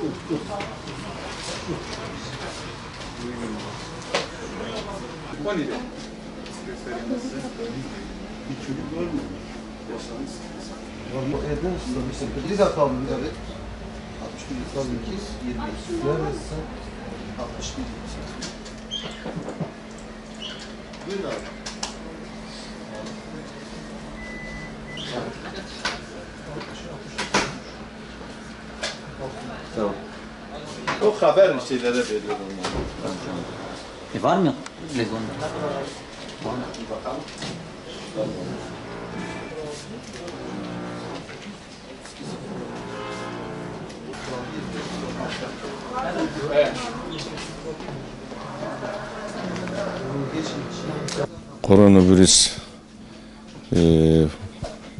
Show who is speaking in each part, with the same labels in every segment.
Speaker 1: Bir çocuk var mı?
Speaker 2: Normal evden istemişsin. Bir dakika abi bir dakika. 61 tabii ki 20. Neredesin? 61. Buyurun abi.
Speaker 1: Tamam. O haber şeylere veriyor onlar.
Speaker 3: Var mı Legon'da?
Speaker 1: Bir bakalım. Koronavirüs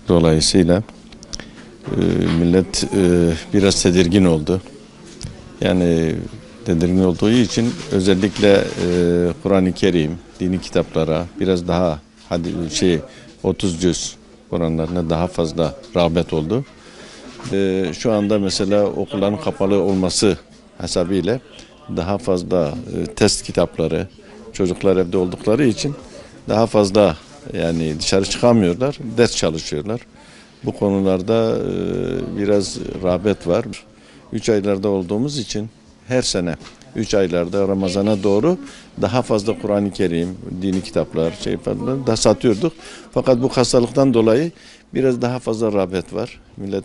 Speaker 1: dolayısıyla millet biraz tedirgin oldu. Yani tedirgin olduğu için özellikle Kur'an-ı Kerim, dini kitaplara biraz daha 30 cüz Kur'anlarına daha fazla rağbet oldu. Şu anda mesela okulların kapalı olması hesabıyla daha fazla test kitapları, çocuklar evde oldukları için daha fazla yani dışarı çıkamıyorlar, ders çalışıyorlar. Bu konularda biraz rağbet var. 3 aylarda olduğumuz için her sene 3 aylarda Ramazan'a doğru daha fazla Kur'an-ı Kerim, dini kitaplar falan da satıyorduk. Fakat bu hastalıktan dolayı biraz daha fazla rağbet var. Millet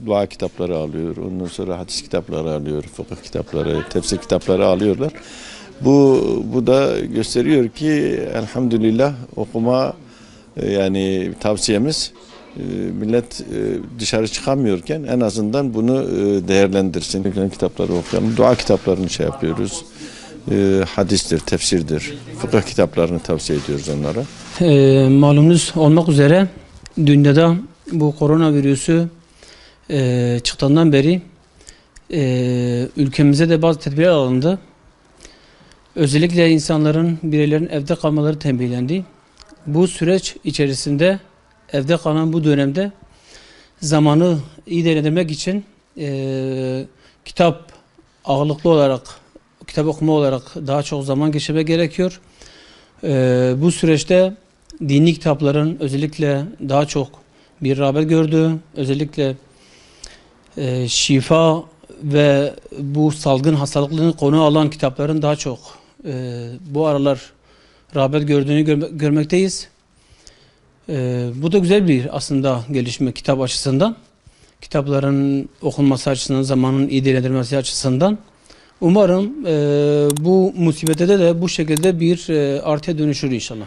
Speaker 1: dua kitapları alıyor, ondan sonra hadis kitapları alıyor, fıkıh kitapları, tefsir kitapları alıyorlar. Bu da gösteriyor ki elhamdülillah okuma yani tavsiyemiz millet dışarı çıkamıyorken en azından bunu değerlendirsin. Kitapları okuyalım. Dua kitaplarını yapıyoruz. Hadistir, tefsirdir. Fıkıh kitaplarını tavsiye ediyoruz onlara.
Speaker 4: Malumunuz olmak üzere dünyada bu koronavirüsü çıktığından beri ülkemize de bazı tedbirler alındı. Özellikle insanların, bireylerin evde kalmaları tembihlendi. Bu süreç içerisinde evde kalan bu dönemde zamanı iyi değerlendirmek için kitap ağırlıklı olarak, kitap okuma olarak daha çok zaman geçirmek gerekiyor. Bu süreçte dini kitapların özellikle daha çok bir rağbet gördüğü, özellikle şifa ve bu salgın hastalıklarını konu alan kitapların daha çok bu aralar rağbet gördüğünü görmekteyiz. Bu da güzel bir aslında gelişme kitap açısından. Kitapların okunması açısından, zamanın iyi değerlendirilmesi açısından. Umarım bu musibete de bu şekilde bir artıya dönüşür inşallah.